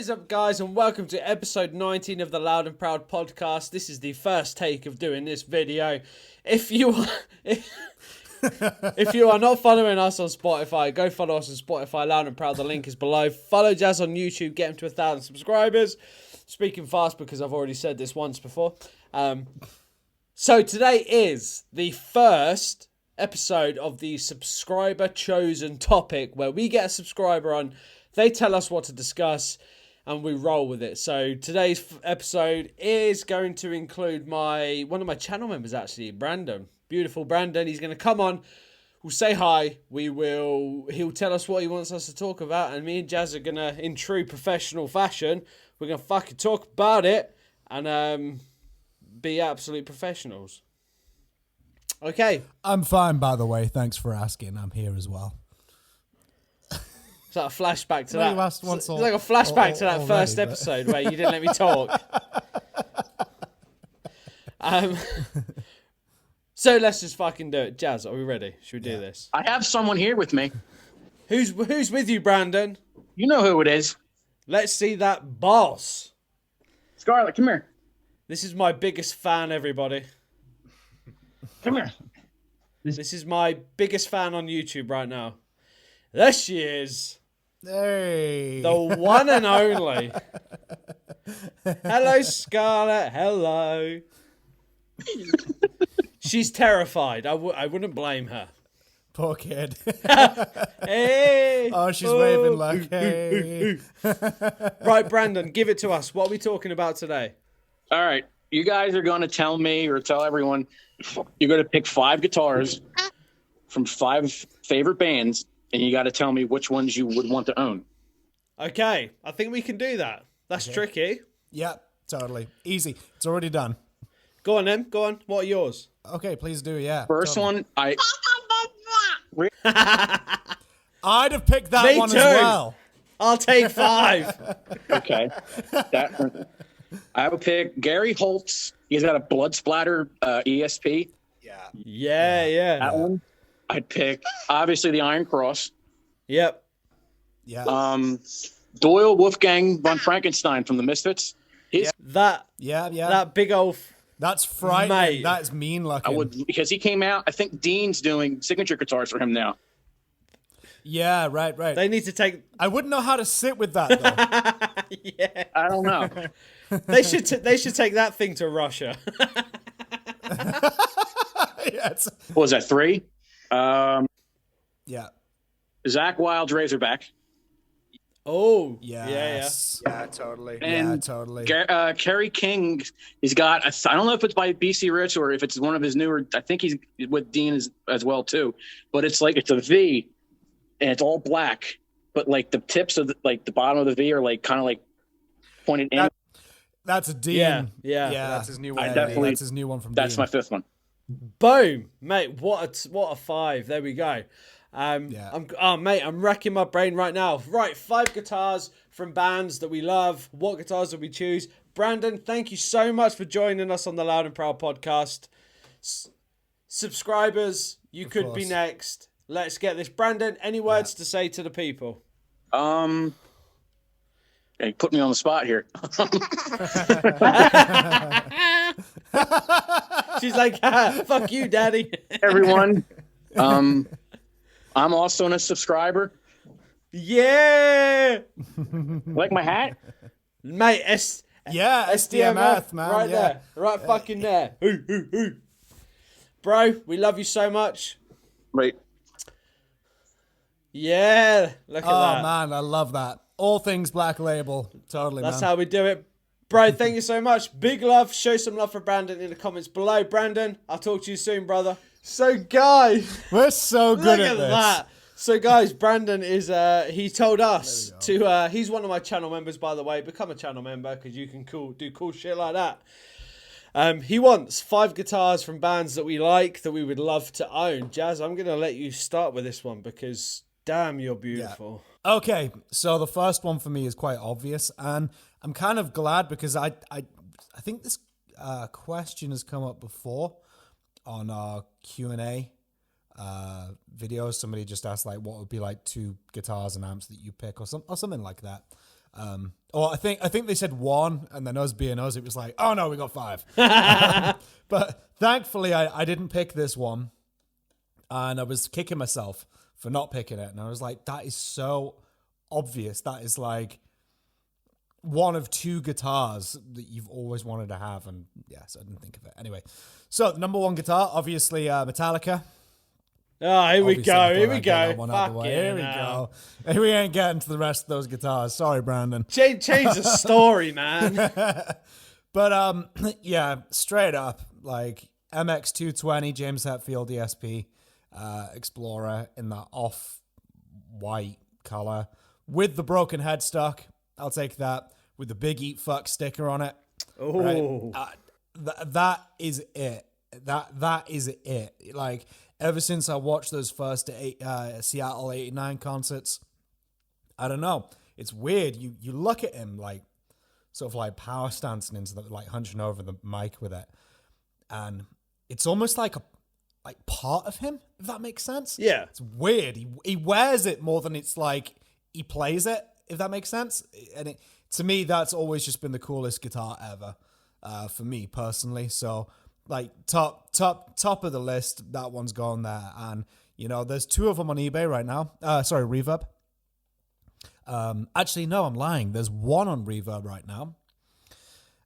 is up, guys, and welcome to episode 19 of the Loud and Proud podcast. This is the first take of doing this video. If you are, if you are not following us on Spotify, go follow us on Spotify, Loud and Proud. The link is below. Follow Jazz on YouTube, get him to 1,000 subscribers. Speaking fast because I've already said this once before. So today is the first episode of the subscriber chosen topic where we get a subscriber on. They tell us what to discuss, and we roll with it. So today's episode is going to include one of my channel members, actually, Brandon. Beautiful Brandon. He's going to come on. We'll say hi. He'll tell us what he wants us to talk about, and me and Jazz are going to, in true professional fashion, we're going to fucking talk about it and be absolute professionals. Okay. I'm fine, by the way. Thanks for asking. I'm here as well. It's like a flashback to that. It's like a flashback to that first episode where you didn't let me talk. So let's just fucking do it. Jazz, are we ready? Should we do this? I have someone here with me. Who's with you, Brandon? You know who it is. Let's see that boss. Scarlett, come here. This is my biggest fan, everybody. Come here. This is my biggest fan on YouTube right now. There she is. Hey. The one and only. Hello, Scarlett. Hello. She's terrified. I wouldn't blame her. Poor kid. Hey. Oh, she's waving like, hey. Right, Brandon, give it to us. What are we talking about today? All right. You guys are going to tell me or tell everyone you're going to pick 5 guitars from 5 favorite bands, and you got to tell me which ones you would want to own. Okay. I think we can do that. That's tricky. Yep, totally. Easy. It's already done. Go on, then. Go on. What are yours? Okay, please do, yeah. First totally. one, I'd have picked that Me one too. as well. I'll take 5. Okay. I would pick Gary Holt's. He's got a blood splatter ESP. Yeah. That one. I'd pick, obviously, the Iron Cross. Yep. Yeah. Doyle, Wolfgang von Frankenstein from the Misfits. That big old... That's frightening. Mate. That's mean looking. I would, because he came out. I think Dean's doing signature guitars for him now. Yeah, right. They need to take... I wouldn't know how to sit with that, though. Yeah. I don't know. They should take that thing to Russia. Yes. What was that, 3? Yeah. Zach Wilde's Razorback. Oh. Yes. Yeah, totally. And totally. Kerry King, he's got, I don't know if it's by BC Rich or if it's one of his newer, I think he's with Dean as well too, but it's a V and it's all black, but like the tips of the bottom of the V are like kind of like pointed in. That's a Dean. Yeah. That's his new one. That's his new one from That's Dean. my 5th one. Boom, mate! What a 5! There we go. I'm racking my brain right now. Right, 5 guitars from bands that we love. What guitars did we choose? Brandon, thank you so much for joining us on the Loud and Proud podcast. Subscribers, you could be next. Let's get this. Brandon, any words to say to the people? You put me on the spot here. She's like, fuck you, daddy. Everyone, I'm also a subscriber. Yeah, Like my hat? mate. SDMF, man. Right yeah. there, right fucking there. Ooh. Bro, we love you so much. Right. Yeah, look at that. Oh, man, I love that. All things Black Label. Totally, That's man. how we do it. Bro, thank you so much. Big love. Show some love for Brandon in the comments below. Brandon, I'll talk to you soon, brother. So, guys. We're so good Look at this. that. So, guys, Brandon is, he told us to, he's one of my channel members, by the way. Become a channel member because you can do cool shit like that. He wants 5 guitars from bands that we like, that we would love to own. Jazz, I'm going to let you start with this one because, damn, you're beautiful. Yeah. Okay, so the first one for me is quite obvious, and I'm kind of glad because I think this question has come up before on our Q&A videos. Somebody just asked like, what would be like 2 guitars and amps that you pick, or something like that. Or I think they said 1, and then us being us, it was like, oh no, we got 5. But thankfully, I didn't pick this one, and I was kicking myself for not picking it, and I was like, that is so obvious. That is like one of 2 guitars that you've always wanted to have, and yes, I didn't think of it. Anyway, so number 1 guitar, obviously Metallica. Oh, here we go. Here we go. Here we go. We ain't getting to the rest of those guitars. Sorry, Brandon. Change the story, man. But yeah, straight up, like MX220 James Hetfield ESP Explorer in that off-white color with the broken headstock. I'll take that with the big eat fuck sticker on it. Oh, right? That is it. That is it. Like, ever since I watched those first Seattle '89 concerts, I don't know. It's weird. You look at him like sort of like power stancing into the, like hunching over the mic with it, and it's almost like part of him, if that makes sense. Yeah, it's weird. He wears it more than it's like he plays it, if that makes sense. And to me, that's always just been the coolest guitar ever, for me personally. So. Like top of the list, that one's gone there, and there's 2 of them on eBay right now. Sorry, Reverb. Actually, no, I'm lying. There's 1 on Reverb right now,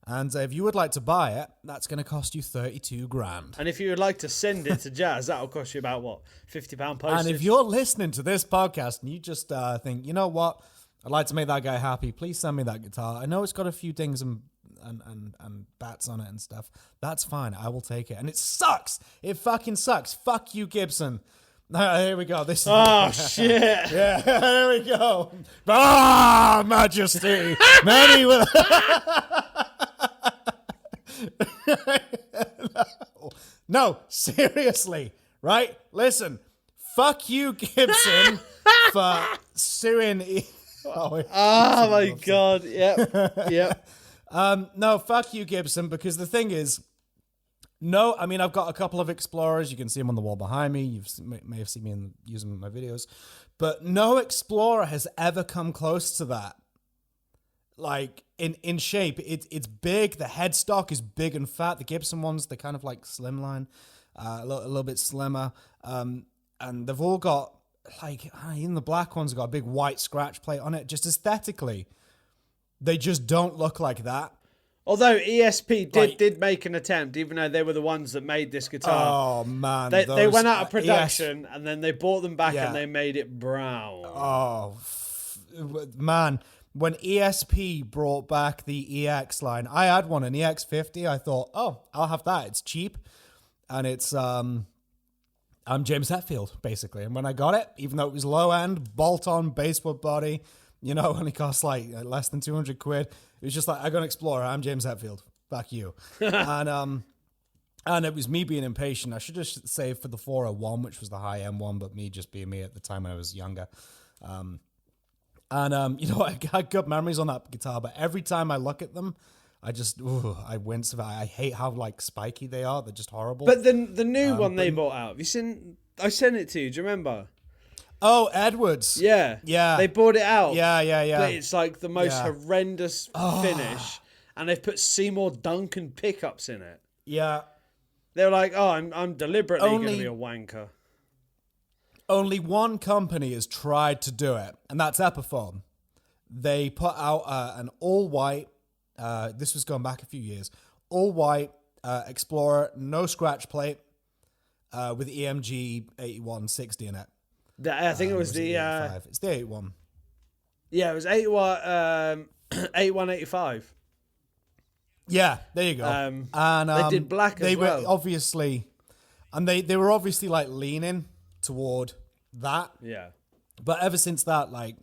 and if you would like to buy it, that's going to cost you $32,000. And if you would like to send it to Jazz, that'll cost you about what, £50 postage. And if you're listening to this podcast and you just think, you know what, I'd like to make that guy happy, please send me that guitar. I know it's got a few dings and bats on it and stuff. That's fine. I will take it. And it sucks. It fucking sucks. Fuck you, Gibson. Here we go. This is shit. Yeah, here we go. Majesty. Many will. No, seriously, right? Listen, fuck you, Gibson, for suing. Oh my God. Yep. No, fuck you, Gibson, because the thing is, I mean, I've got a couple of Explorers. You can see them on the wall behind me. You may have seen me using them in my videos. But no Explorer has ever come close to that. Like, in shape, it's big. The headstock is big and fat. The Gibson ones, they're kind of like slimline, a little bit slimmer. And they've all got, like, even the black ones have got a big white scratch plate on it. Just aesthetically, they just don't look like that. Although ESP did make an attempt, even though they were the ones that made this guitar. Oh, man. They went out of production, and then they bought them back, and they made it brown. Oh, man. When ESP brought back the EX line, I had one, an EX50. I thought, oh, I'll have that. It's cheap. And it's, I'm James Hetfield, basically. And when I got it, even though it was low-end, bolt-on, basswood body, only cost like less than 200 quid. It was just like, I got an Explorer. I'm James Hetfield. Fuck you. And it was me being impatient. I should have saved for the 401, which was the high-end one, but me just being me at the time when I was younger. I got good memories on that guitar, but every time I look at them, I wince. I hate how like spiky they are. They're just horrible. But the new one they brought out, have you seen? I sent it to you. Do you remember? Oh, Edwards. Yeah. They brought it out. Yeah. But it's like the most horrendous finish, and they've put Seymour Duncan pickups in it. Yeah. They're like, oh, I'm deliberately going to be a wanker. Only one company has tried to do it, and that's Epiphone. They put out an all-white, this was going back a few years, all-white Explorer, no scratch plate, with EMG 8160 in it. I think it was the... it's the 81. Yeah, it was 8185. Yeah, there you go. And they did black as well. Were obviously... And they were obviously, like, leaning toward that. Yeah. But ever since that, like...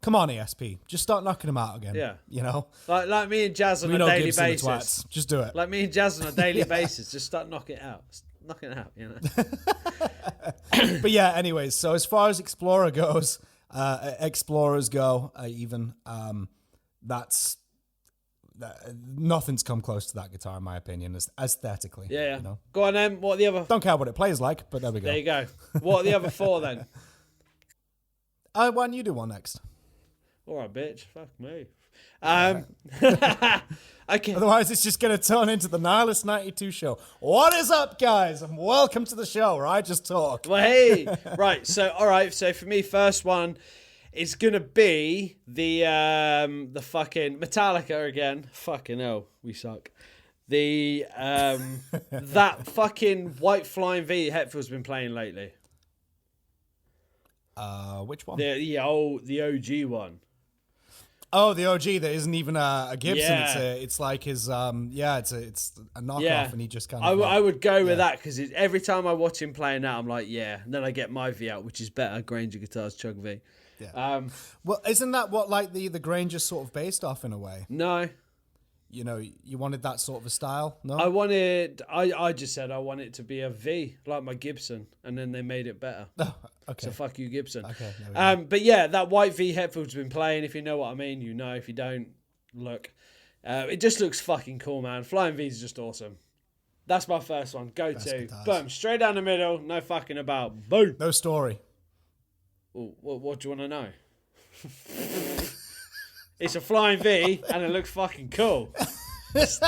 Come on, ESP. Just start knocking them out again. Yeah. You know? Like me and Jazz on a daily Gibson basis. Just do it. Like me and Jazz on a daily basis. Just start knocking it out. Knocking it out, you know? But yeah, anyways. So as far as Explorers go, nothing's come close to that guitar, in my opinion, aesthetically. Yeah. You know? Go on then. What are the other... Don't care what it plays like, but there we go. There you go. What are the other four then? Why don't you do one next? All right, bitch. Fuck me. Okay. Otherwise, it's just going to turn into the Nihilist 92 show. What is up, guys? And welcome to the show where I just talk. Well, hey. Right. So, all right. So for me, first one is going to be the fucking Metallica again. Fucking hell. We suck. That fucking White Flying V Hetfield's been playing lately. Which one? The OG one. Oh, the OG that isn't even a Gibson. Yeah. It's like his it's a knockoff, Yeah. and he just kind of. I would go with that because every time I watch him playing that, I'm like, yeah. And then I get my V out, which is better. Granger Guitars Chug V. Yeah. Well, isn't that what like the Granger's sort of based off in a way? No. You know, you wanted that sort of a style. No, I just said I want it to be a V like my Gibson, and then they made it better. Oh, okay. So fuck you, Gibson. Okay. There we go. But yeah, that white V Hetfield's been playing. If you know what I mean, you know. If you don't, look. It just looks fucking cool, man. Flying V is just awesome. That's my first one. Go Best to. guitars. Boom. Straight down the middle. No fucking about. Boom. No story. Ooh, what do you want to know? It's a Flying V, and it looks fucking cool. That's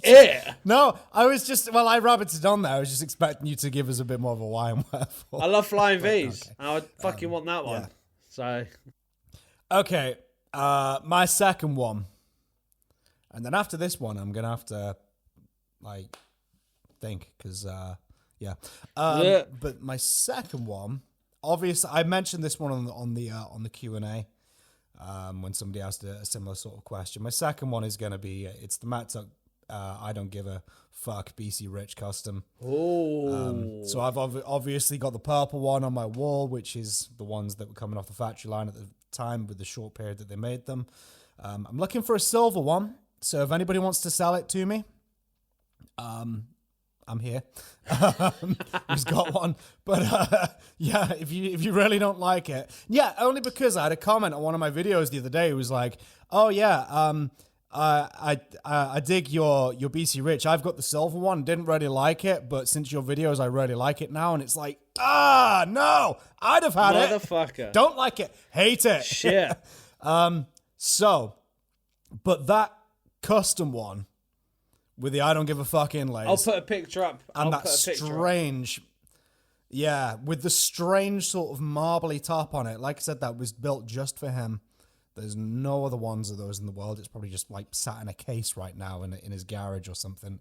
it. No, I was just I rabbited on there. I was just expecting you to give us a bit more of a why and wherefore. I love Flying Vs. Okay. I would fucking want that one. Yeah. So Okay, my second one, and then after this one, I'm gonna have to think because Yeah. But my second one, obviously, I mentioned this one on the Q&A. When somebody asked a similar sort of question. My second one is going to be, it's the Matt Tuck, I Don't Give a Fuck BC Rich custom. Oh. So I've obviously got the purple one on my wall, which is the ones that were coming off the factory line at the time with the short period that they made them. I'm looking for a silver one. So if anybody wants to sell it to me, I'm here. Who's got one? But yeah, if you really don't like it, yeah, only because I had a comment on one of my videos the other day. It was like, oh yeah, I dig your BC Rich. I've got the silver one. Didn't really like it, but since your videos, I really like it now. And it's like, no, I'd have had it. Motherfucker. Don't like it. Hate it. Shit. But that custom one with the I Don't Give a Fuck inlays. I'll put a picture up. And that strange, with the strange sort of marbly top on it. Like I said, that was built just for him. There's no other ones of those in the world. It's probably just like sat in a case right now in his garage or something,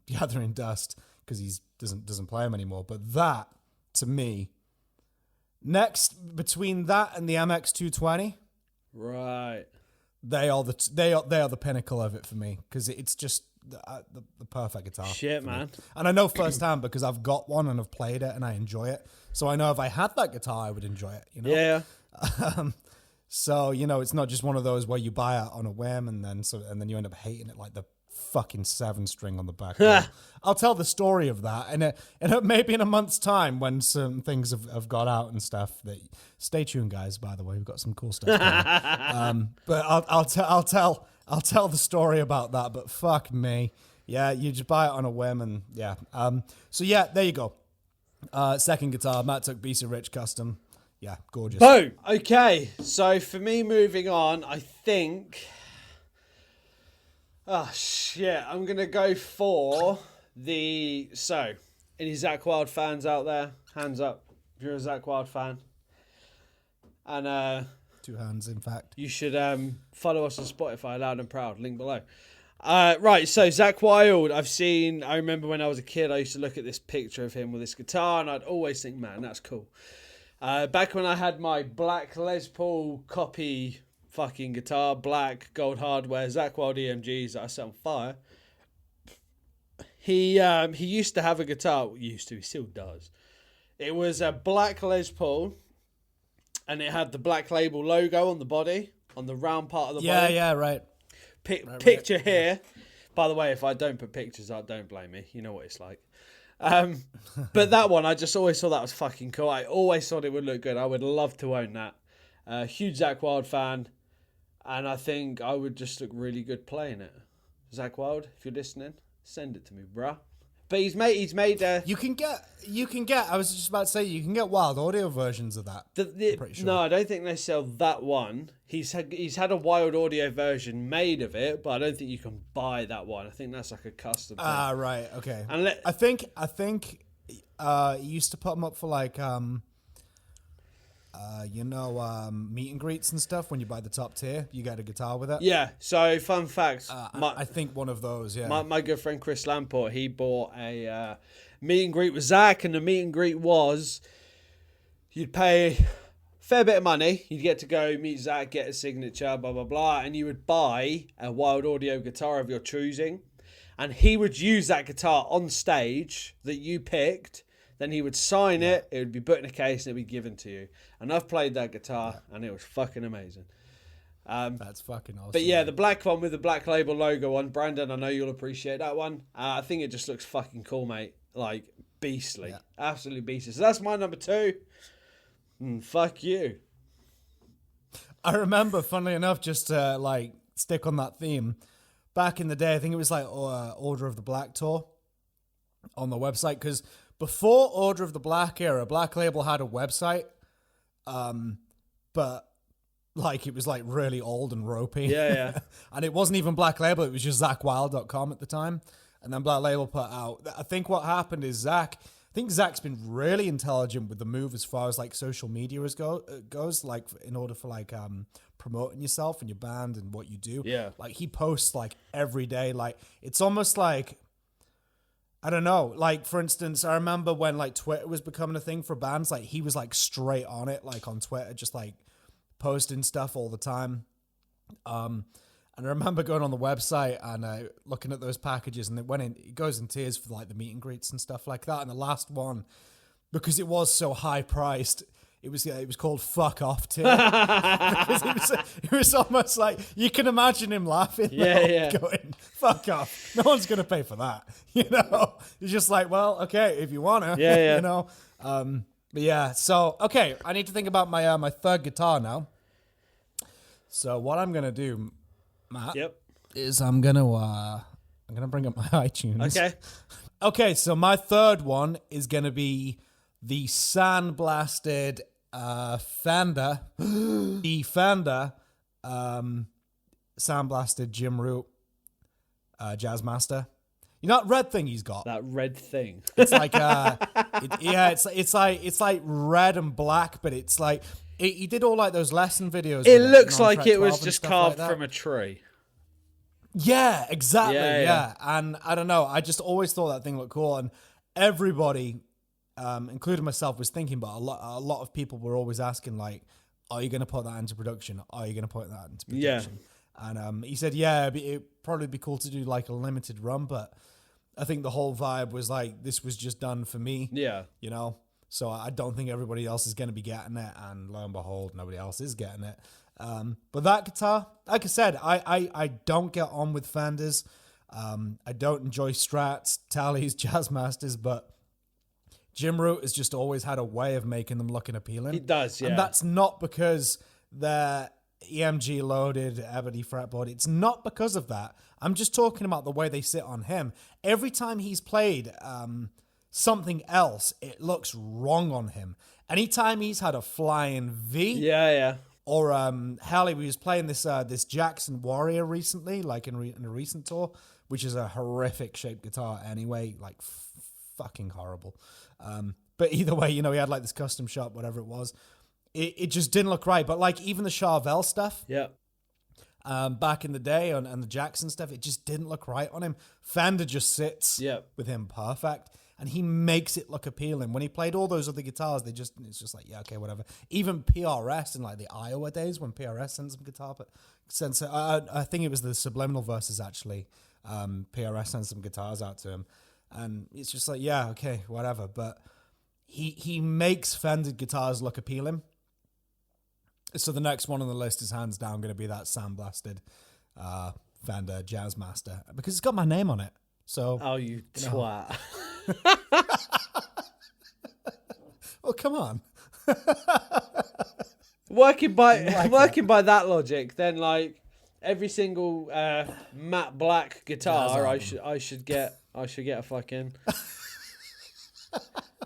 gathering dust because he doesn't play them anymore. But that, to me, next between that and the MX220, Right. they are the pinnacle of it for me because it's just the perfect guitar. Shit, man. And I know firsthand because I've got one and I've played it and I enjoy it. So I know if I had that guitar, I would enjoy it. You know? Yeah. So it's not just one of those where you buy it on a whim and then you end up hating it like the fucking 7-string on the back. I'll tell the story of that, and maybe in a month's time when some things have got out and stuff. That stay tuned, guys. By the way, we've got some cool stuff coming. But I'll tell the story about that. But fuck me, yeah, you just buy it on a whim, and yeah. So yeah, there you go. Second guitar, Matt Tuck BC Rich custom. Yeah, gorgeous. Boom. Okay, so for me, moving on, I think. Oh shit! I'm gonna go for the. So, any Zakk Wylde fans out there? Hands up if you're a Zakk Wylde fan. And 2 hands, in fact. you should follow us on Spotify, Loud and Proud. Link below. Right, so Zakk Wylde, I remember when I was a kid, I used to look at this picture of him with this guitar, and I'd always think, man, that's cool. Back when I had my black Les Paul copy fucking guitar, black, gold hardware, Zakk Wylde EMGs that I set on fire, he used to have a guitar, he still does. It was a black Les Paul, and it had the Black Label logo on the body, on the round part of the body. Yeah, right. Picture here. By the way, if I don't put pictures up, don't blame me. You know what it's like. But that one, I just always thought that was fucking cool. I always thought it would look good. I would love to own that. Huge Zakk Wylde fan. And I think I would just look really good playing it. Zakk Wylde, if you're listening, send it to me, bruh. But he's made a. You can get. I was just about to say you can get wild audio versions of that. I'm pretty sure. No, I don't think they sell that one. He's had a wild audio version made of it, but I don't think you can buy that one. I think that's like a custom thing. Right, okay. And I think you used to put them up for like meet and greets and stuff. When you buy the top tier, you get a guitar with it. Yeah. So fun fact. I think one of those. Yeah. My good friend Chris Lamport, he bought a meet and greet with Zach, and the meet and greet was you'd pay a fair bit of money. You'd get to go meet Zach, get a signature, blah blah blah, and you would buy a wild audio guitar of your choosing, and he would use that guitar on stage that you picked. Then he would sign it. It would be put in a case and it would be given to you. And I've played that guitar, and it was fucking amazing. That's fucking awesome. But yeah, the black one with the Black Label logo on, Brandon, I know you'll appreciate that one. I think it just looks fucking cool, mate. Like, beastly. Yeah. Absolutely beastly. So that's my number 2. Fuck you. I remember, funnily enough, just to like stick on that theme, back in the day, I think it was like Order of the Black tour on the website, because before Order of the Black era, Black Label had a website, but like it was like really old and ropey. Yeah. And it wasn't even Black Label, it was just ZachWild.com at the time. And then Black Label put out, I think what happened is Zach's been really intelligent with the move as far as like social media goes, like in order for like promoting yourself and your band and what you do. Yeah. Like he posts like every day, like it's almost like, I don't know, like for instance, I remember when like Twitter was becoming a thing for bands, like he was like straight on it, like on Twitter, just like posting stuff all the time. And I remember going on the website and looking at those packages, and it goes in tears for like the meet and greets and stuff like that. And the last one, because it was so high priced, it was called "Fuck Off" tier. Because it was almost like you can imagine him laughing, going "Fuck off." No one's gonna pay for that, you know. He's just like, well, okay, if you wanna, you know. But yeah, so okay, I need to think about my my third guitar now. So what I'm gonna do, Matt, is I'm gonna bring up my iTunes. Okay, so my third one is gonna be the sandblasted Fender, sandblasted Jim Root Jazzmaster. You know that red thing he's got? That red thing. It's like it's like red and black, but it's like he did all like those lesson videos. It looks like it was just carved from a tree. Yeah, exactly. Yeah. And I don't know, I just always thought that thing looked cool, and everybody, including myself, was thinking, but a lot of people were always asking, like, are you going to put that into production? Are you going to put that into production? Yeah. And he said, yeah, it'd probably be cool to do like a limited run, but I think the whole vibe was like, this was just done for me. Yeah. You know? So I don't think everybody else is going to be getting it, and lo and behold, nobody else is getting it. But that guitar, like I said, I don't get on with Fenders. I don't enjoy Strats, Tallies, Jazzmasters, but Jim Root has just always had a way of making them looking appealing. He does, yeah. And that's not because they're EMG loaded, ebony fretboard. It's not because of that. I'm just talking about the way they sit on him. Every time he's played something else, it looks wrong on him. Anytime he's had a flying V. Yeah. Or hell, he was playing this Jackson Warrior recently, like in a recent tour, which is a horrific shaped guitar anyway, like fucking horrible. But either way, you know, he had like this custom shop, whatever it was. It just didn't look right. But like even the Charvel stuff, back in the day and the Jackson stuff, it just didn't look right on him. Fender just sits with him perfect. And he makes it look appealing. When he played all those other guitars, it's just like, yeah, okay, whatever. Even PRS in like the Iowa days when PRS sent some guitar, but I think it was the Subliminal Verses actually. PRS sent some guitars out to him, and it's just like, yeah, okay, whatever. But he makes Fender guitars look appealing. So the next one on the list is hands down going to be that sandblasted Fender Jazzmaster, because it's got my name on it. So you twat. Well, come on. working by that logic, then like every single matte black guitar, Jazz I should get a fucking.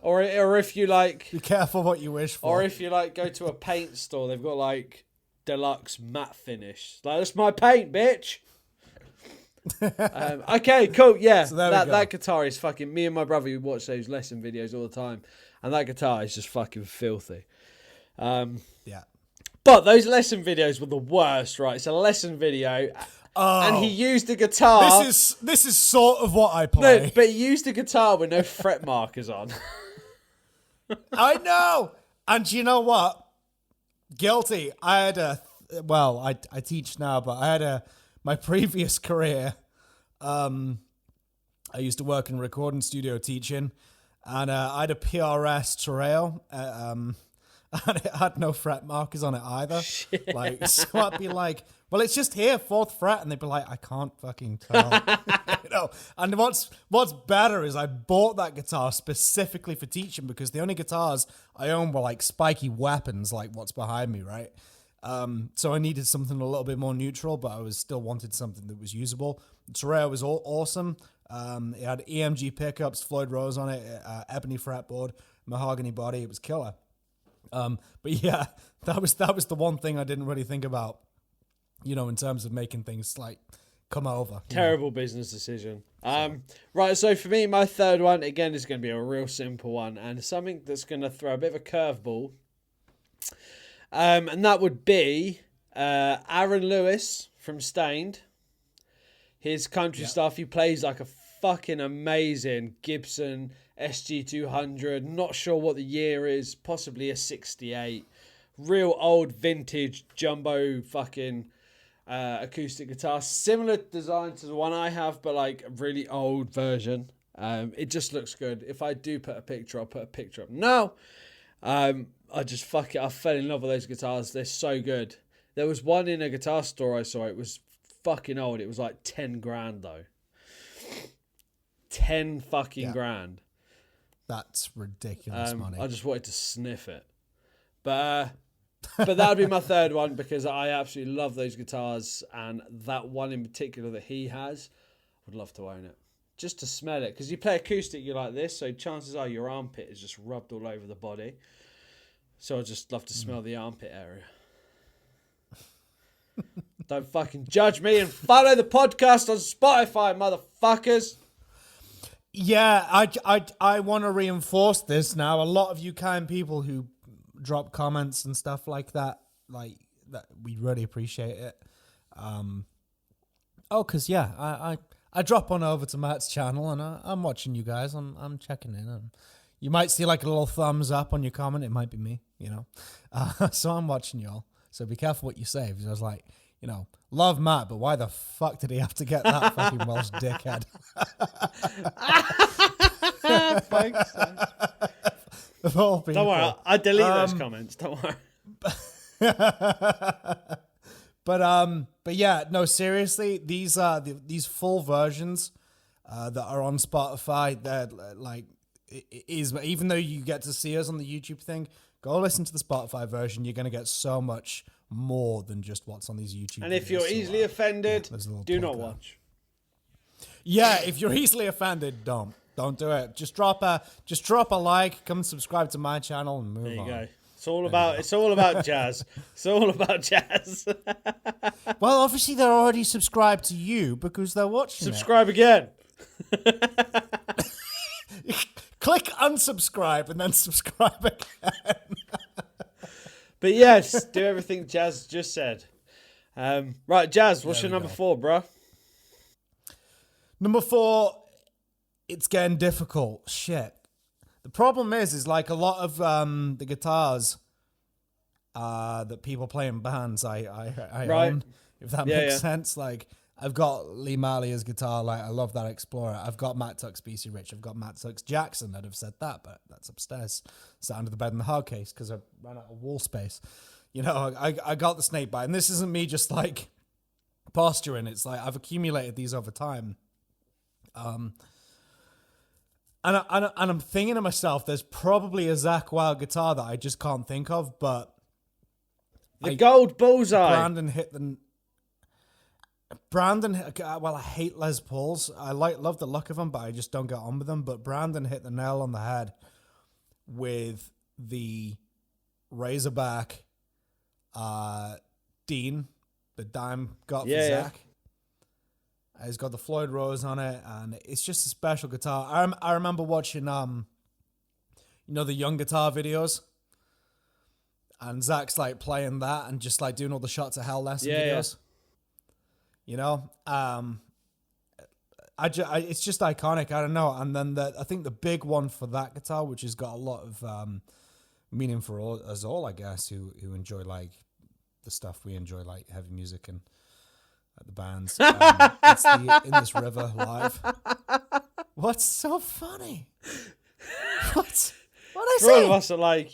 or if you like, Be careful what you wish for. or if you like, go to a paint store, they've got like deluxe matte finish. Like, that's my paint, bitch. Okay, cool. Yeah, So there we go. that guitar is fucking. Me and my brother, we watch those lesson videos all the time, and that guitar is just fucking filthy. Yeah. But those lesson videos were the worst, right? It's a lesson video, and he used a guitar. This is sort of what I play. No, but he used a guitar with no fret markers on. I know. And you know what? Guilty. I had I teach now, but I had my previous career. I used to work in a recording studio teaching, and I had a PRS Terrell, and it had no fret markers on it either. Shit. Like, so I'd be like, well, it's just here, 4th fret, and they'd be like, I can't fucking tell. You know. And what's better is I bought that guitar specifically for teaching, because the only guitars I own were like spiky weapons, like what's behind me, right? So I needed something a little bit more neutral, but I was still wanted something that was usable. The Terrell was awesome. It had EMG pickups, Floyd Rose on it, ebony fretboard, mahogany body. It was killer. But yeah, that was the one thing I didn't really think about, you know, in terms of making things like come over. Terrible business decision. Right, so for me, my third one, again, is going to be a real simple one, and something that's going to throw a bit of a curveball. And that would be Aaron Lewis from Stained. His country stuff, he plays like a fucking amazing Gibson SG200. Not sure what the year is, possibly a 68. Real old vintage jumbo fucking acoustic guitar. Similar design to the one I have, but like a really old version. It just looks good. If I do put a picture, I'll put a picture up. No! I just I fell in love with those guitars. They're so good. There was one in a guitar store I saw. It was fucking old. It was like 10 grand though. 10 fucking grand. That's ridiculous money. I just wanted to sniff it. But that would be my third one, because I absolutely love those guitars, and that one in particular that he has, I would love to own it. Just to smell it. Because you play acoustic, you're like this, so chances are your armpit is just rubbed all over the body. So I just love to smell the armpit area. Don't fucking judge me, and follow the podcast on Spotify, motherfuckers. Yeah, I want to reinforce this now. A lot of you kind people who drop comments and stuff like that, we really appreciate it. Because I drop on over to Matt's channel, and I'm watching you guys. I'm checking in, and you might see like a little thumbs up on your comment. It might be me, you know. So I'm watching y'all. So be careful what you say, because I was like, you know, love Matt, but why the fuck did he have to get that fucking Welsh dickhead? Thanks. Don't worry, I delete those comments. Don't worry. But yeah, no, seriously, these full versions that are on Spotify, they're like, even though you get to see us on the YouTube thing, go listen to the Spotify version. You're going to get so much more than just what's on these YouTube And videos. if you're easily offended, do not plug there. watch. Yeah, if you're easily offended, don't do it. Just drop a like, come subscribe to my channel, and move on. There you go. It's all about jazz. It's all about jazz. Well, obviously they're already subscribed to you because they're watching Subscribe again. Click unsubscribe and then subscribe again. But yes, do everything Jazz just said. Right, Jazz, what's your number 4, bro? Number 4, it's getting difficult. Shit. The problem is like a lot of the guitars that people play in bands, I Right. own, if that makes sense. Like, I've got Lee Marley's guitar. Like, I love that Explorer. I've got Matt Tuck's BC Rich. I've got Matt Tuck's Jackson. I'd have said that, but that's upstairs. Sat under the bed in the hard case because I ran out of wall space. You know, I got the snake bite. And this isn't me just, like, posturing. It's like I've accumulated these over time. And I'm thinking to myself, there's probably a Zakk Wylde guitar that I just can't think of, but... The gold bullseye. Brandon hit the... Brandon, well, I hate Les Pauls. I love the look of them, but I just don't get on with them. But Brandon hit the nail on the head with the Razorback Dean, the dime got for Zach. He's got the Floyd Rose on it, and it's just a special guitar. I remember watching, the Young Guitar videos, and Zach's like playing that and just like doing all the Shots of Hell lesson videos. It's just iconic. I don't know. And then I think the big one for that guitar, which has got a lot of meaning for us all, I guess, who enjoy like the stuff we enjoy, like heavy music and the bands. It's the In This River live. What's so funny? What I say? For all of us are like,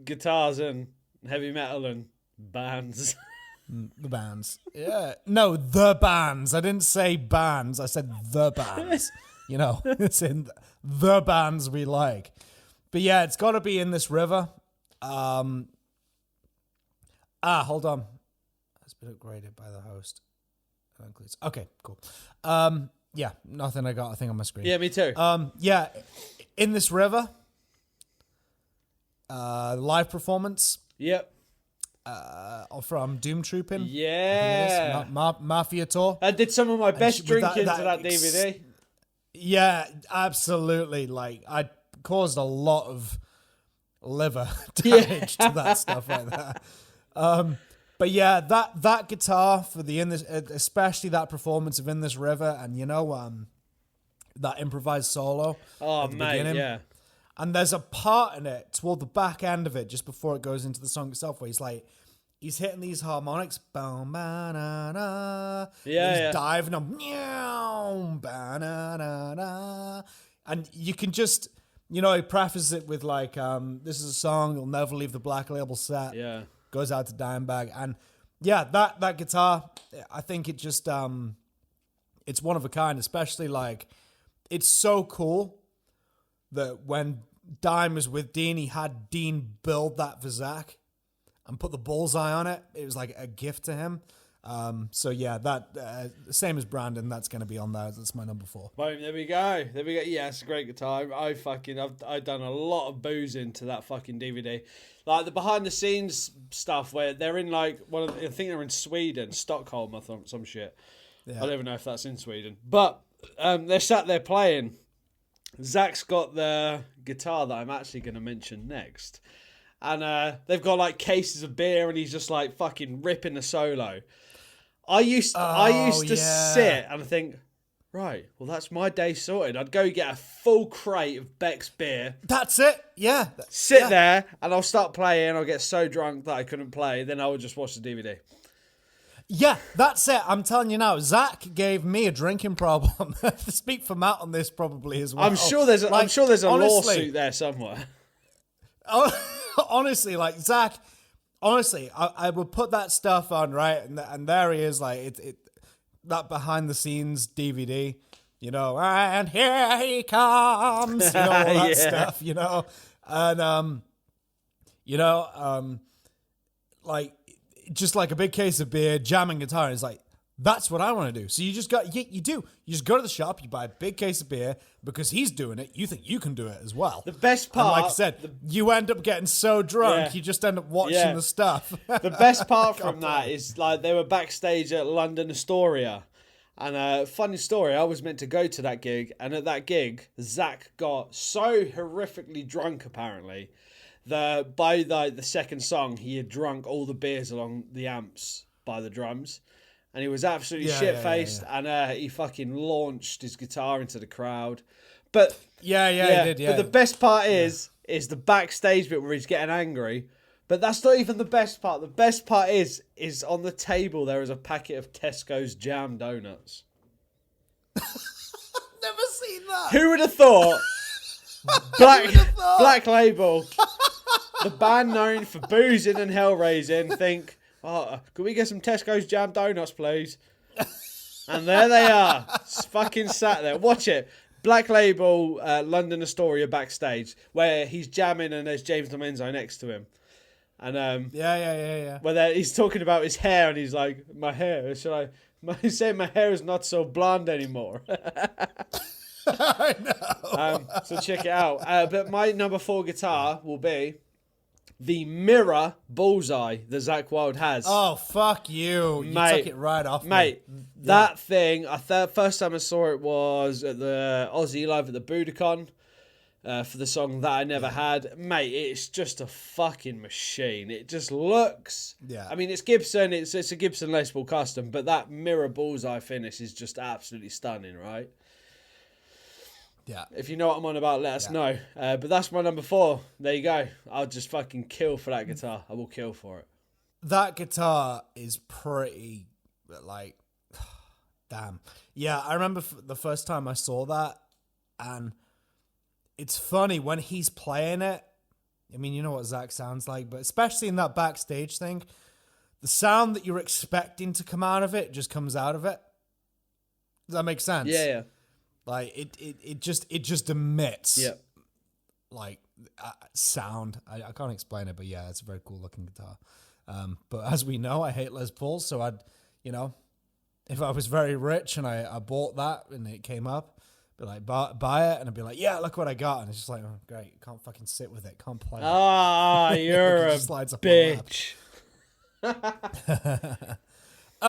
guitars and heavy metal and bands. The bands. Yeah. No, the bands. I didn't say bands. I said the bands. It's in the bands we like. But yeah, it's got to be In This River. Hold on. It's been upgraded by the host. Okay, cool. Yeah, nothing I got a thing on my screen. Yeah, me too. Yeah, In This River. Live performance. Yep. From Doom Trooping. Yeah. Mafia Tour. I did some of my best drinking to that DVD. Yeah, absolutely. Like, I caused a lot of liver damage to that stuff right there. But yeah, that guitar for the especially that performance of In This River, and that improvised solo. Oh, at the mate, beginning. yeah. And there's a part in it toward the back end of it, just before it goes into the song itself, where he's hitting these harmonics, boom, ba-na-na, he's diving on, meow, ba-na-na-na, and you can just, he prefaces it with like, this is a song you'll never leave the Black Label set. Yeah, goes out to Dimebag, and yeah, that guitar, I think it just, it's one of a kind, especially like, it's so cool that when Dime was with Dean, he had Dean build that for Zach and put the bullseye on it. It was like a gift to him. So yeah, that same as Brandon, that's going to be on there. That's my number 4. Boom, there we go. Yeah, it's a great guitar. I've done a lot of boozing to that fucking DVD. Like the behind the scenes stuff where they're in like I think they're in Sweden, Stockholm or some shit. Yeah. I don't even know if that's in Sweden. But they're sat there playing. Zach's got the guitar that I'm actually going to mention next. And they've got like cases of beer and he's just like fucking ripping the solo. I used to sit and think, right, well, that's my day sorted. I'd go get a full crate of Beck's beer. That's it. Yeah. Sit there and I'll start playing. I'll get so drunk that I couldn't play. Then I would just watch the DVD. Yeah, that's it. I'm telling you now, Zach gave me a drinking problem. Speak for Matt on this probably as well. I'm sure there's a lawsuit there somewhere. Honestly, like Zach, I would put that stuff on, right? And there he is, like that behind the scenes DVD, and here he comes, all that stuff, and like just like a big case of beer, jamming guitar. It's like, that's what I want to do. So you just go to the shop, you buy a big case of beer because he's doing it. You think you can do it as well. The best part, and like I said, you end up getting so drunk, you just end up watching the stuff. The best part from that is like they were backstage at London Astoria. And funny story, I was meant to go to that gig, and at that gig, Zach got so horrifically drunk apparently by the second song, he had drunk all the beers along the amps by the drums. And he was absolutely shit-faced, and he fucking launched his guitar into the crowd. But he did. Yeah. But the best part is the backstage bit where he's getting angry. But that's not even the best part. The best part is on the table there is a packet of Tesco's jam donuts. Never seen that. Who would have thought? Black Label, the band known for boozing and hell raising, think, could we get some Tesco's jam donuts, please? And there they are, fucking sat there. Watch it. Black Label, London Astoria backstage, where he's jamming and there's James Lomenzo next to him. And Yeah. Well, he's talking about his hair, and he's like, "My hair. He's saying my hair is not so blonde anymore." I know. So check it out. But my number 4 guitar will be the Mirror Bullseye that Zakk Wylde has. Oh, fuck you. You Mate, took it right off mate, me. that thing, first time I saw it was at the Aussie Live at the Budokan for the song That I Never Had. Mate, it's just a fucking machine. It just looks... Yeah. I mean, it's Gibson, it's a Gibson Les Paul custom, but that Mirror Bullseye finish is just absolutely stunning, right? Yeah. If you know what I'm on about, let us know. But that's my number 4. There you go. I'll just fucking kill for that guitar. I will kill for it. That guitar is pretty, like, damn. Yeah, I remember the first time I saw that, and it's funny when he's playing it. I mean, you know what Zakk sounds like, but especially in that backstage thing, the sound that you're expecting to come out of it just comes out of it. Does that make sense? Yeah. Like it just emits. Yeah. Like sound. I can't explain it, but yeah, it's a very cool looking guitar. But as we know, I hate Les Pauls, so I'd, if I was very rich and I bought that and it came up, be like, buy it, and I'd be like, yeah, look what I got, and it's just like, oh, great, can't fucking sit with it, can't play it. Ah, you're a bitch.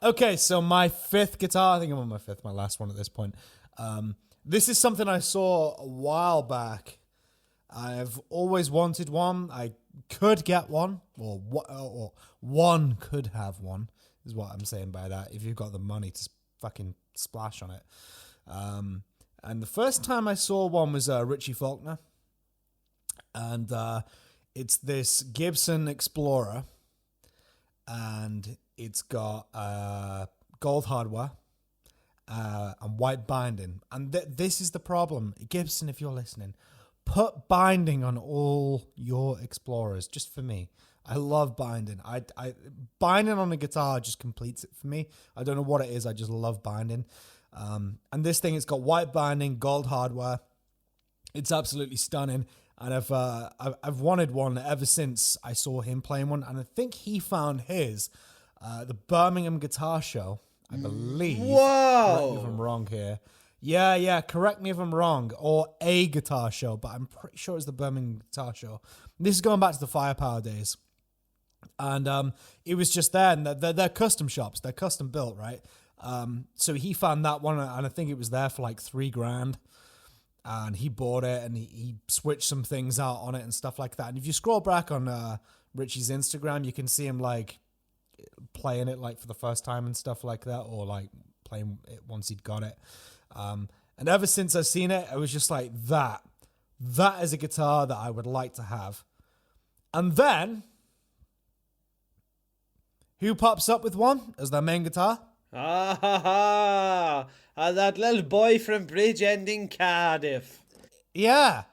Okay, so my 5th guitar, I think I'm on my 5th, my last one at this point. This is something I saw a while back. I've always wanted one. I could get one, or one could have one, is what I'm saying by that, if you've got the money to fucking splash on it. And the first time I saw one was Richie Faulkner. And it's this Gibson Explorer. And it's got gold hardware and white binding. And this is the problem. Gibson, if you're listening, put binding on all your Explorers, just for me. I love binding. I binding on a guitar just completes it for me. I don't know what it is. I just love binding. And this thing, it's got white binding, gold hardware. It's absolutely stunning. And I've wanted one ever since I saw him playing one. And I think he found his the Birmingham Guitar Show, I believe. Whoa! Correct me if I'm wrong here. Yeah, correct me if I'm wrong. Or a guitar show, but I'm pretty sure it's the Birmingham Guitar Show. This is going back to the Firepower days. And it was just there, and they're custom shops. They're custom built, right? So he found that one, and I think it was there for like $3,000. And he bought it, and he switched some things out on it and stuff like that. And if you scroll back on Richie's Instagram, you can see him like playing it like for the first time and stuff like that, or like playing it once he'd got it. And ever since I've seen it, I was just like, that is a guitar that I would like to have. And then, who pops up with one as their main guitar? That little boy from Bridgend in Cardiff. Yeah.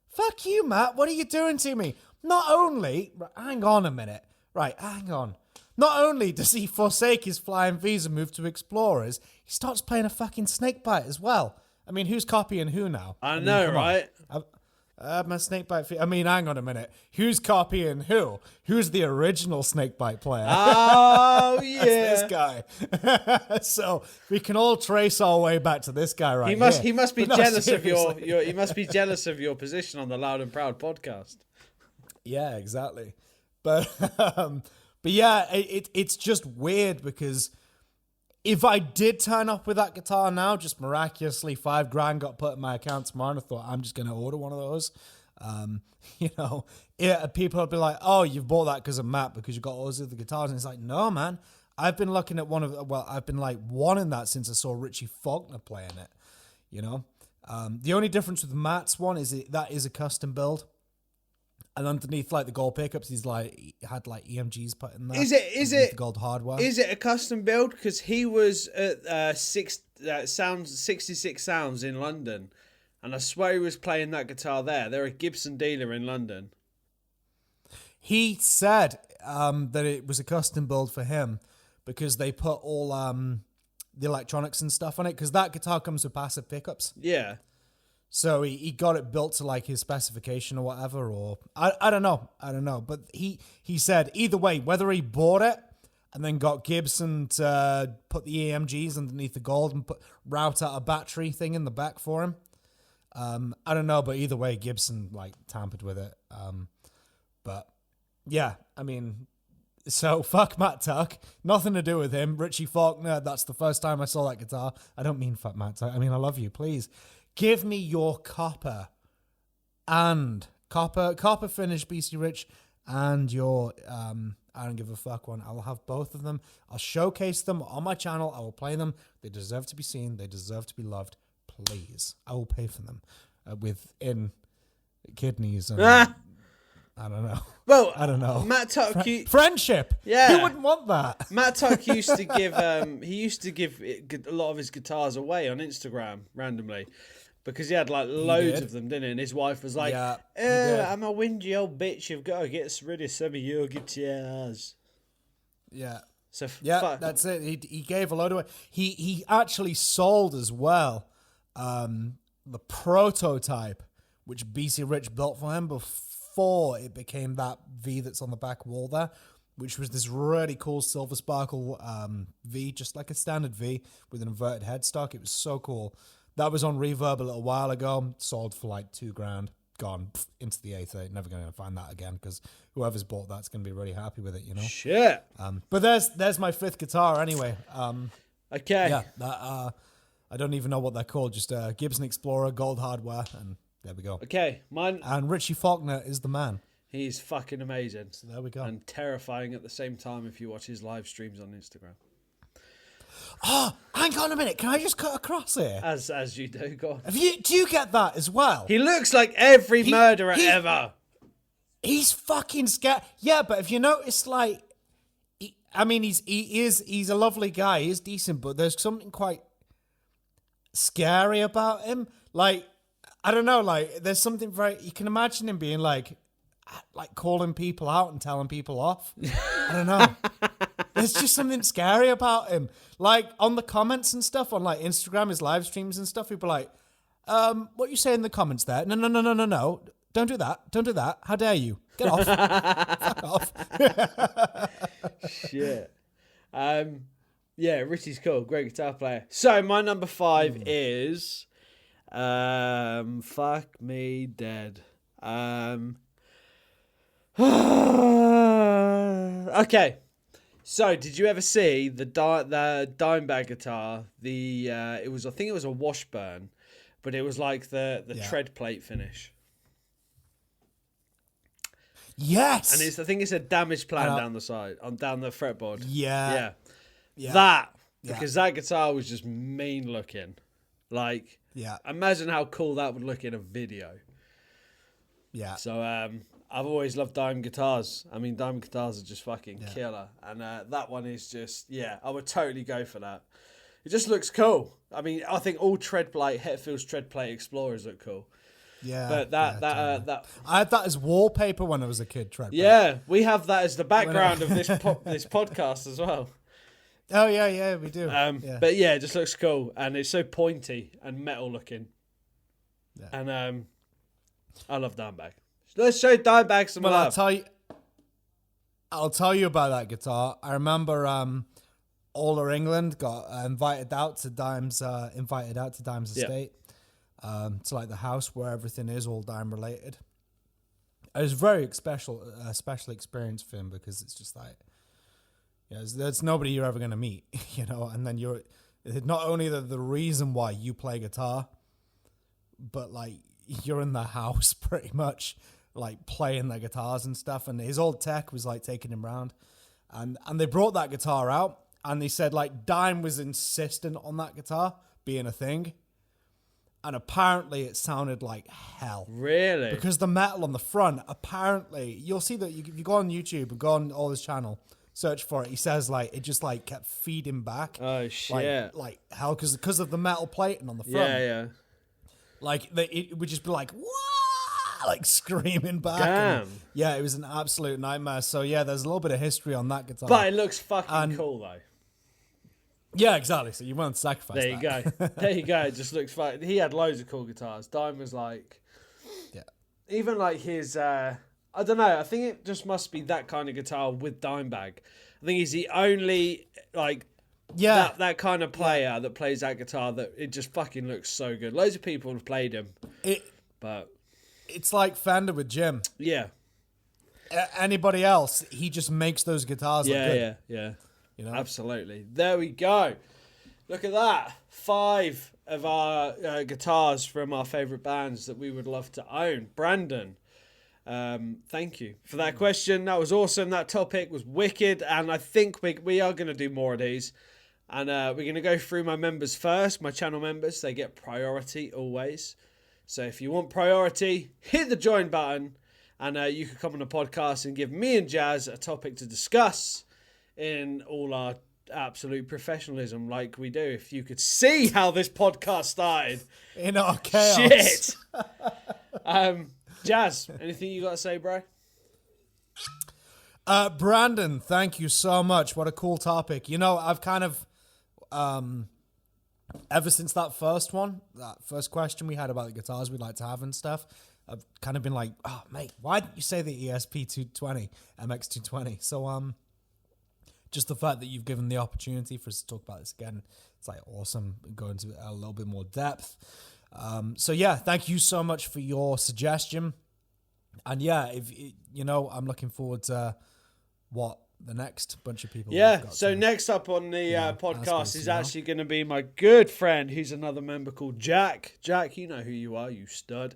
Fuck you, Matt. What are you doing to me? Not only... Hang on a minute. Right, hang on. Not only does he forsake his Flying V's and move to Explorers, he starts playing a fucking Snakebite as well. I mean, who's copying who now? I know, right? My Snakebite... I mean, hang on a minute. Who's copying who? Who's the original Snakebite player? Oh, yeah. This guy. So we can all trace our way back to this guy right here. He must be But no, jealous of seriously. your he must be jealous of your position on the Loud and Proud podcast. Yeah, exactly. But yeah, it's just weird because if I did turn up with that guitar now, just miraculously $5,000 got put in my account tomorrow, and I thought I'm just going to order one of those. People would be like, "Oh, you've bought that because of Matt, because you got all those other guitars." And it's like, no, man. I've been looking at I've been like wanting that since I saw Richie Faulkner playing it. The only difference with Matt's one is that is a custom build. And underneath, like the gold pickups, he had like EMGs put in there. Is it the gold hardware? Is it a custom build? Because he was at 66 Sounds in London, and I swear he was playing that guitar there. They're a Gibson dealer in London. He said that it was a custom build for him because they put all the electronics and stuff on it. Because that guitar comes with passive pickups. Yeah. So he got it built to like his specification or whatever, or I don't know. But he said either way, whether he bought it and then got Gibson to put the EMGs underneath the gold and route out a battery thing in the back for him. I don't know, but either way, Gibson like tampered with it. But yeah, I mean, so fuck Matt Tuck, nothing to do with him. Richie Faulkner, that's the first time I saw that guitar. I don't mean fuck Matt Tuck. I mean, I love you, please. Give me your copper finish BC Rich and your I don't give a fuck one. I will have both of them. I'll showcase them on my channel. I will play them. They deserve to be seen. They deserve to be loved. Please. I will pay for them within kidneys and I don't know. Well, I don't know. Matt Tuck, friendship. Yeah, who wouldn't want that? Matt Tuck used to give a lot of his guitars away on Instagram randomly because he had like loads of them, didn't he? And his wife was like, "I'm a whingy old bitch. You've got to get rid of some of your guitars." Yeah. So that's it. He gave a load away. He actually sold as well the prototype which BC Rich built for him before it became that V that's on the back wall there, which was this really cool silver sparkle V, just like a standard V with an inverted headstock. It was so cool. That was on Reverb a little while ago. Sold for like $2,000. Gone into the ether. Never going to find that again because whoever's bought that's going to be really happy with it, you know. Shit. But there's my fifth guitar anyway. Okay. Yeah. That I don't even know what they're called. Just Gibson Explorer, gold hardware, and there we go. Okay, mine. And Richie Faulkner is the man. He's fucking amazing. So there we go. And terrifying at the same time if you watch his live streams on Instagram. Oh, hang on a minute. Can I just cut across here? As you do, go on. Do you get that as well? He looks like every murderer ever. He's fucking scared. Yeah, but if you notice, like, he's a lovely guy. He's decent, but there's something quite scary about him. Like, I don't know. Like, there's something you can imagine him being like calling people out and telling people off. I don't know. There's just something scary about him. Like on the comments and stuff on like Instagram, his live streams and stuff, people are like, what you say in the comments there? No. Don't do that. Don't do that. How dare you? Get off. Fuck off. Shit. Yeah, Richie's cool. Great guitar player. So my number 5 is fuck me dead. Okay. So, did you ever see the Dimebag guitar? I think it was a Washburn, but it was like the tread plate finish. Yes. And I think it's a damage plan down the side, down the fretboard. Yeah. Because that guitar was just mean looking. Like, imagine how cool that would look in a video. Yeah. So, I've always loved dime guitars. I mean, dime guitars are just fucking killer. And that one is just, I would totally go for that. It just looks cool. I mean, I think all Hetfield's tread plate Explorers look cool. Yeah. But that I had that as wallpaper when I was a kid. Tread plate. Yeah, we have that as the background of this this podcast as well. Oh, yeah, we do. But yeah, it just looks cool. And it's so pointy and metal looking. Yeah. And I love Dimebag. Let's show Dimebag some love. I'll tell you about that guitar. I remember All England got invited out to Dime's estate, to like the house where everything is all Dime related. It was very special experience for him because it's just like, there's nobody you're ever gonna meet, and then you're not only the reason why you play guitar, but like you're in the house pretty much. Like playing their guitars and stuff, and his old tech was like taking him around, and they brought that guitar out, and they said like Dime was insistent on that guitar being a thing, and apparently it sounded like hell. Really? Because the metal on the front, apparently, you'll see that if you go on YouTube and go on all his channel, search for it. He says like it just like kept feeding back. Oh shit! Like hell, because of the metal plating on the front. Yeah. Like it would just be like what? Like screaming back. Damn. And, it was an absolute nightmare. So there's a little bit of history on that guitar. But it looks fucking cool though. Yeah, exactly. So you won't sacrifice There you go. There you go. It just looks fun. He had loads of cool guitars. Dime was like, Yeah. even like his, I don't know. I think it just must be that kind of guitar with Dimebag. I think he's the only like that kind of player that plays that guitar that it just fucking looks so good. Loads of people have played him, but it's like Fender with Jim. Yeah. Anybody else, he just makes those guitars look good. Yeah. You know? Absolutely. There we go. Look at that. 5 of our guitars from our favourite bands that we would love to own. Brandon, thank you for that question. That was awesome. That topic was wicked. And I think we are going to do more of these. And we're going to go through my members first. My channel members, they get priority always. So if you want priority, hit the join button. And you can come on the podcast and give me and Jazz a topic to discuss in all our absolute professionalism like we do. If you could see how this podcast started. In our chaos. Shit. Jazz, anything you got to say, bro? Brandon, thank you so much. What a cool topic. You know, I've kind of, ever since that first question we had about the guitars we'd like to have and stuff, I've kind of been like, oh, mate, why didn't you say the ESP220, MX220? So, just the fact that you've given the opportunity for us to talk about this again, it's like awesome. Go into a little bit more depth. So yeah, thank you so much for your suggestion. And yeah, I'm looking forward to what the next bunch of people. Yeah. So next up on the podcast is actually going to be my good friend, who's another member called Jack. Jack, you know who you are, you stud.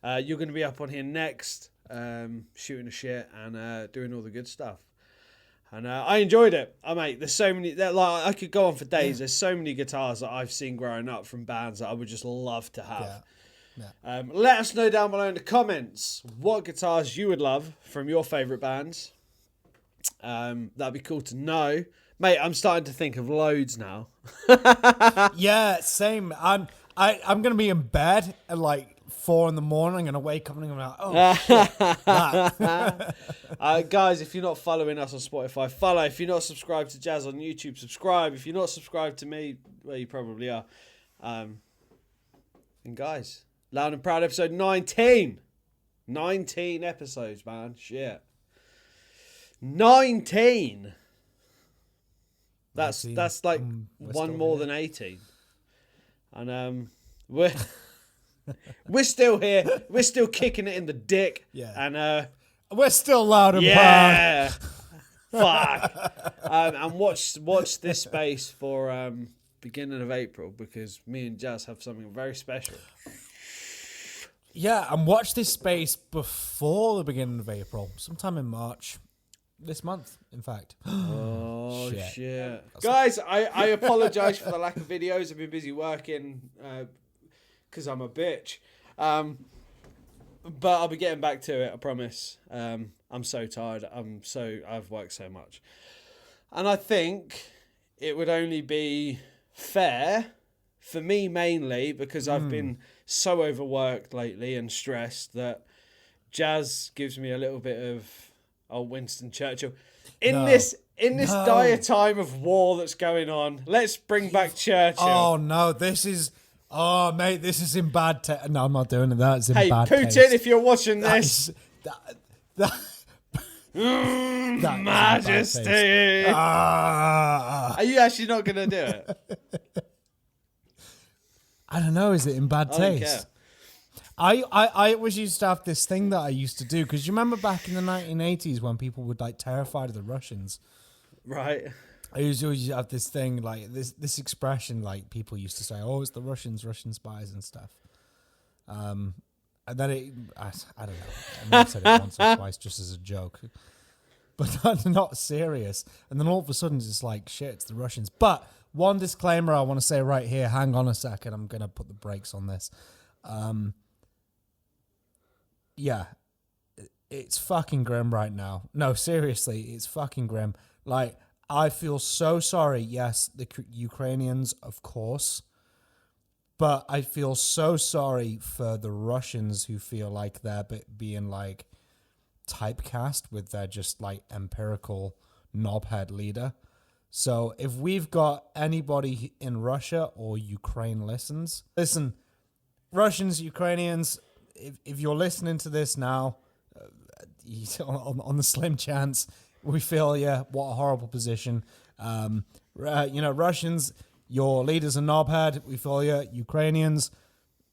You're going to be up on here next, shooting the shit and doing all the good stuff. And I enjoyed it. Mate, there's so many. I could go on for days. Yeah. There's so many guitars that I've seen growing up from bands that I would just love to have. Yeah. Let us know down below in the comments what guitars you would love from your favourite bands. That'd be cool to know. Mate, I'm starting to think of loads now. Yeah, same. I'm going to be in bed at like 4 a.m. I'm going to wake up and I'm like, oh, shit. Guys, if you're not following us on Spotify, follow. If you're not subscribed to Jazz on YouTube, subscribe. If you're not subscribed to me, well, you probably are. And guys, Loud and Proud episode 19. 19 episodes, man. Shit. 19. That's like one more than 18. And we're still here. We're still kicking it in the dick. Yeah. And we're still loud and proud. Fuck. And watch this space for beginning of April, because me and Jazz have something very special. Yeah, and watch this space before the beginning of April, sometime in March. This month, in fact. Oh, shit. Guys, I apologise for the lack of videos. I've been busy working because I'm a bitch. But I'll be getting back to it, I promise. I'm so tired. I've worked so much. And I think it would only be fair, for me mainly, because I've been so overworked lately and stressed, that Jazz gives me a little bit of Winston Churchill. In this dire time of war that's going on, let's bring back Churchill. Oh no, this is in bad taste. No, I'm not doing it. That's in bad taste. Hey, Putin, if you're watching this. Majesty. Are you actually not going to do it? I don't know. Is it in bad taste? I always used to have this thing that I used to do, because you remember back in the 1980s when people were like terrified of the Russians, right? I used to always have this thing, like this expression, like people used to say, "Oh, it's the Russians, Russian spies and stuff." And then I don't know. I might have said it once or twice just as a joke, but not serious. And then all of a sudden it's like, shit, it's the Russians. But one disclaimer I want to say right here. Hang on a second. I'm gonna put the brakes on this. Yeah, it's fucking grim right now. No, seriously, it's fucking grim. Like, I feel so sorry. Yes, the Ukrainians, of course. But I feel so sorry for the Russians who feel like they're being, like, typecast with their just, like, empirical knobhead leader. So if we've got anybody in Russia or Ukraine listen, Russians, Ukrainians, if you're listening to this now, on the slim chance, we feel, what a horrible position. Russians, your leader's a knobhead. We feel you. Ukrainians,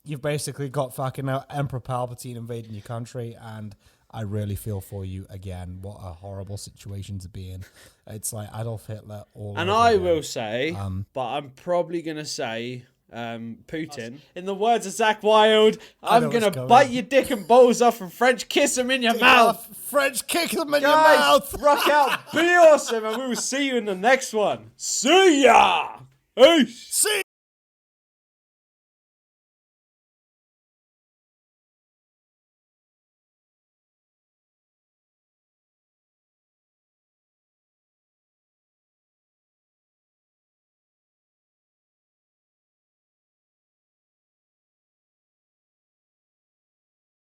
you've basically got fucking Emperor Palpatine invading your country, and I really feel for you again. What a horrible situation to be in. It's like Adolf Hitler all And over I again. will say, but I'm probably going to say Putin. In the words of Zach Wilde, I'm going to bite your dick and balls off and French kiss them in your mouth. French kick them in your Guys, mouth. rock out, be awesome, and we will see you in the next one. See ya! Peace! See